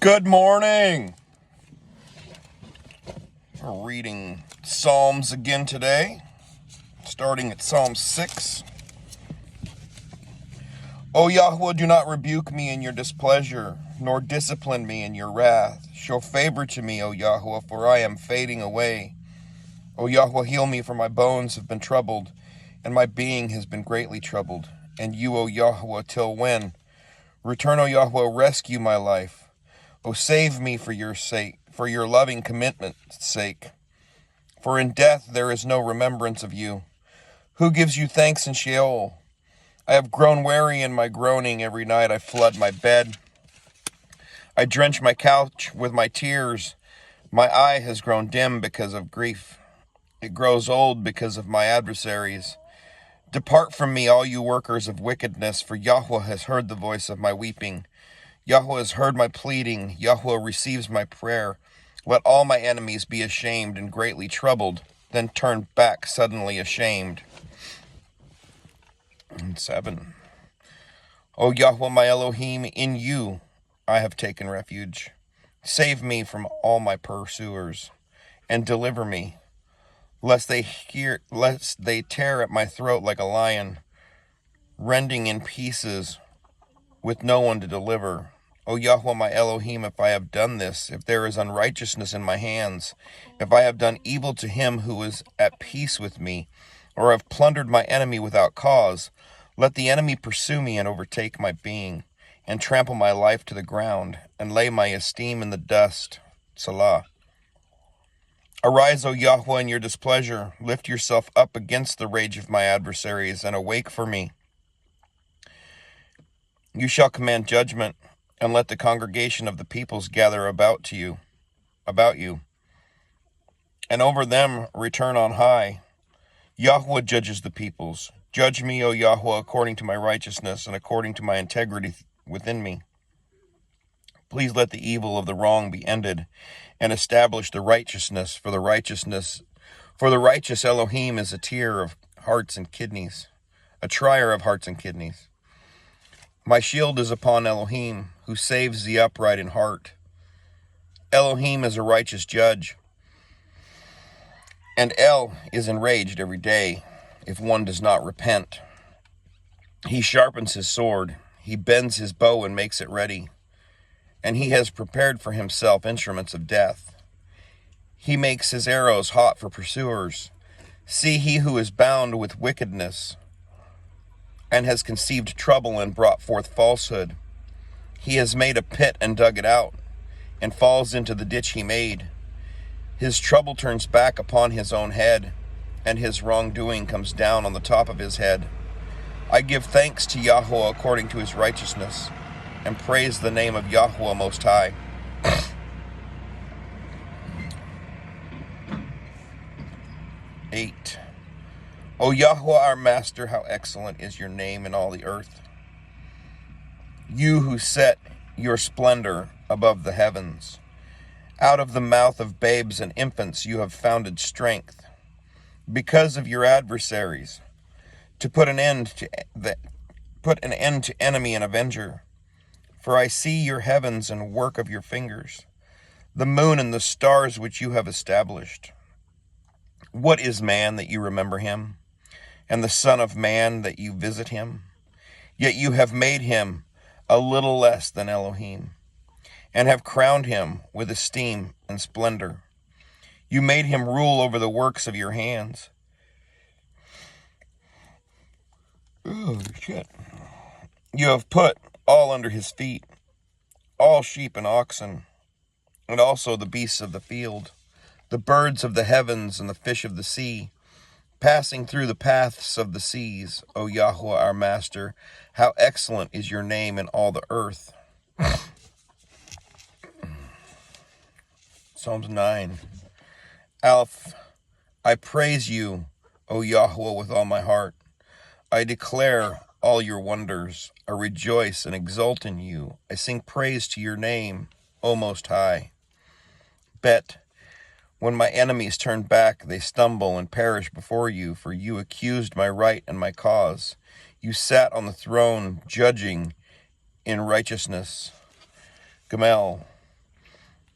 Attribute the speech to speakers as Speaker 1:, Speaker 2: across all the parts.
Speaker 1: Good morning. We're reading Psalms again today, starting at Psalm 6. O Yahweh, do not rebuke me in your displeasure, nor discipline me in your wrath. Show favor to me, O Yahweh, for I am fading away. O Yahweh, heal me, for my bones have been troubled, and my being has been greatly troubled. And you, O Yahweh, till when? Return, O Yahweh, rescue my life. O save me for your sake, for your loving commitment's sake. For in death there is no remembrance of you. Who gives you thanks in Sheol? I have grown weary in my groaning. Every night I flood my bed. I drench my couch with my tears. My eye has grown dim because of grief. It grows old because of my adversaries. Depart from me, all you workers of wickedness, for Yahweh has heard the voice of my weeping. Yahweh has heard my pleading. Yahweh receives my prayer. Let all my enemies be ashamed and greatly troubled, then turn back suddenly ashamed. And 7. O Yahweh, my Elohim, in you I have taken refuge. Save me from all my pursuers, and deliver me, lest they tear at my throat like a lion, rending in pieces with no one to deliver. O Yahweh, my Elohim, if I have done this, if there is unrighteousness in my hands, if I have done evil to him who is at peace with me, or have plundered my enemy without cause, let the enemy pursue me and overtake my being, and trample my life to the ground, and lay my esteem in the dust. Salah. Arise, O Yahweh, in your displeasure. Lift yourself up against the rage of my adversaries, and awake for me. You shall command judgment, and let the congregation of the peoples gather about you, and over them return on high. Yahweh judges the peoples. Judge me, O Yahweh, according to my righteousness and according to my integrity within me. Please let the evil of the wrong be ended, and establish the righteousness, for the righteous Elohim is a trier of hearts and kidneys. My shield is upon Elohim, who saves the upright in heart. Elohim is a righteous judge, and El is enraged every day if one does not repent. He sharpens his sword, he bends his bow and makes it ready, and he has prepared for himself instruments of death. He makes his arrows hot for pursuers. See, he who is bound with wickedness and has conceived trouble and brought forth falsehood. He has made a pit and dug it out, and falls into the ditch he made. His trouble turns back upon his own head, and his wrongdoing comes down on the top of his head. I give thanks to Yahweh according to his righteousness, and praise the name of Yahweh Most High. 8. O Yahweh, our Master, how excellent is your name in all the earth. You who set your splendor above the heavens. Out of the mouth of babes and infants you have founded strength. Because of your adversaries, to put an end to enemy and avenger. For I see your heavens and work of your fingers, the moon and the stars which you have established. What is man that you remember him, and the Son of Man that you visit him? Yet you have made him a little less than Elohim, and have crowned him with esteem and splendor. You made him rule over the works of your hands. Oh, shit. You have put all under his feet, all sheep and oxen, and also the beasts of the field, the birds of the heavens and the fish of the sea, passing through the paths of the seas. O Yahweh, our Master, how excellent is your name in all the earth. Psalms 9. Aleph. I praise you, O Yahweh, with all my heart. I declare all your wonders. I rejoice and exult in you. I sing praise to your name, O Most High. Bet. When my enemies turn back, they stumble and perish before you, for you accused my right and my cause. You sat on the throne, judging in righteousness. Gamel.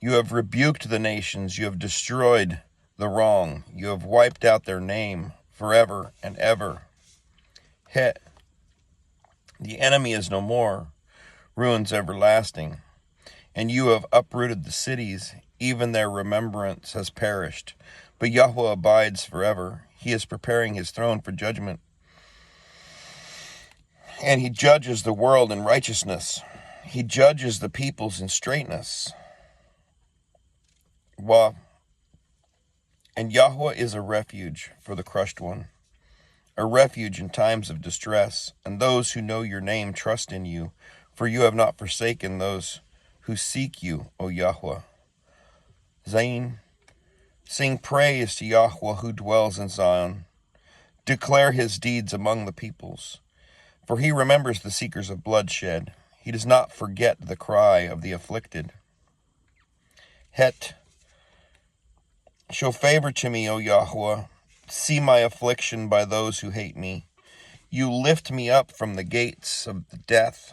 Speaker 1: You have rebuked the nations. You have destroyed the wrong. You have wiped out their name forever and ever. Het. The enemy is no more. Ruins everlasting. And you have uprooted the cities. Even their remembrance has perished. But Yahweh abides forever. He is preparing his throne for judgment. And he judges the world in righteousness. He judges the peoples in straightness. Wah. And Yahweh is a refuge for the crushed one, a refuge in times of distress. And those who know your name trust in you, for you have not forsaken those who seek you, O Yahweh. Zayin. Sing praise to Yahweh who dwells in Zion. Declare his deeds among the peoples. For he remembers the seekers of bloodshed. He does not forget the cry of the afflicted. Het. Show favor to me, O Yahweh. See my affliction by those who hate me. You lift me up from the gates of the death,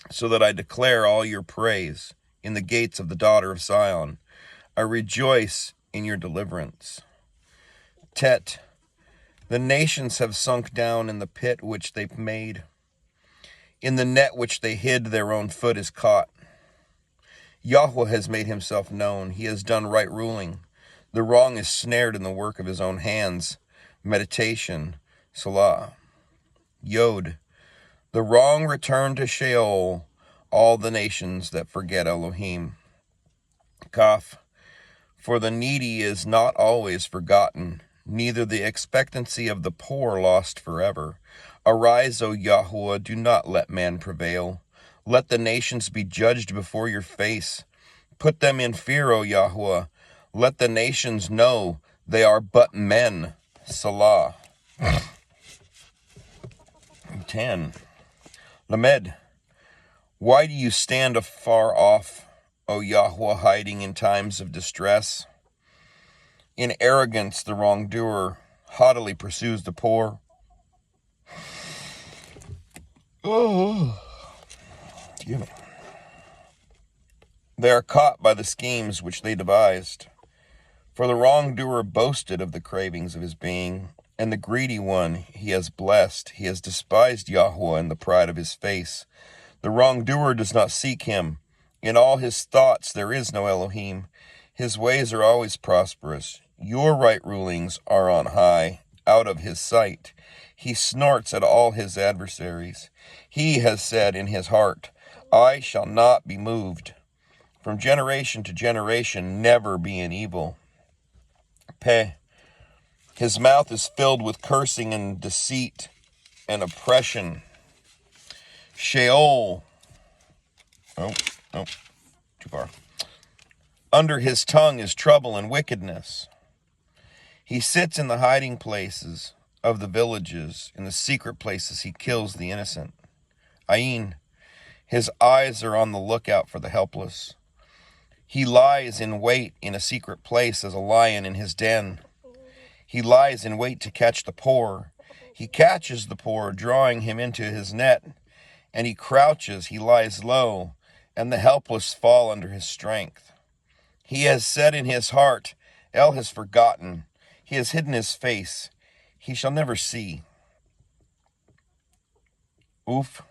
Speaker 1: so that I declare all your praise in the gates of the daughter of Zion. I rejoice in your deliverance. Tet. The nations have sunk down in the pit which they've made. In the net which they hid, their own foot is caught. Yahweh has made himself known. He has done right ruling. The wrong is snared in the work of his own hands. Meditation. Salah. Yod. The wrong return to Sheol, all the nations that forget Elohim. Kaf. For the needy is not always forgotten, neither the expectancy of the poor lost forever. Arise, O Yahweh, do not let man prevail. Let the nations be judged before your face. Put them in fear, O Yahweh. Let the nations know they are but men. Salah. 10. Lamed. Why do you stand afar off, O Yahweh, hiding in times of distress? In arrogance, the wrongdoer haughtily pursues the poor. Oh, excuse me. They are caught by the schemes which they devised. For the wrongdoer boasted of the cravings of his being, and the greedy one he has blessed. He has despised Yahweh in the pride of his face. The wrongdoer does not seek him. In all his thoughts there is no Elohim. His ways are always prosperous. Your right rulings are on high, out of his sight. He snorts at all his adversaries. He has said in his heart, I shall not be moved. From generation to generation, never be in evil. Peh. His mouth is filled with cursing and deceit and oppression. Sheol. Oh, too far. Under his tongue is trouble and wickedness. He sits in the hiding places of the villages. In the secret places he kills the innocent. Ayin. His eyes are on the lookout for the helpless. He lies in wait in a secret place as a lion in his den. He lies in wait to catch the poor. He catches the poor, drawing him into his net. And he crouches, he lies low, and the helpless fall under his strength. He has said in his heart, El has forgotten. He has hidden his face. He shall never see. Oof.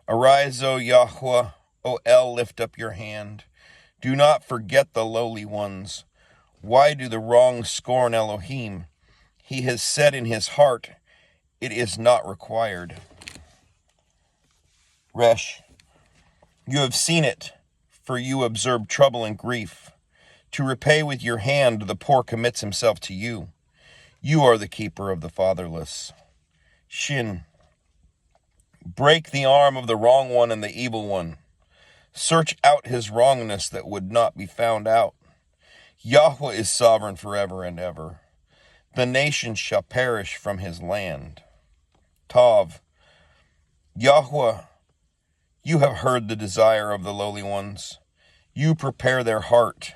Speaker 1: Arise, O Yahweh, O El, lift up your hand. Do not forget the lowly ones. Why do the wrong scorn Elohim? He has said in his heart, it is not required. Resh. You have seen it, for you observe trouble and grief. To repay with your hand, the poor commits himself to you. You are the keeper of the fatherless. Shin. Break the arm of the wrong one and the evil one. Search out his wrongness that would not be found out. Yahweh is sovereign forever and ever. The nations shall perish from his land. Tav. Yahweh, you have heard the desire of the lowly ones. You prepare their heart.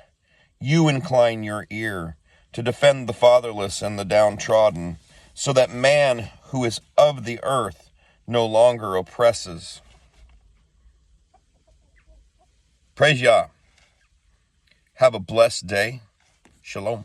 Speaker 1: You incline your ear to defend the fatherless and the downtrodden, so that man who is of the earth no longer oppresses. Praise Yah. Have a blessed day. Shalom.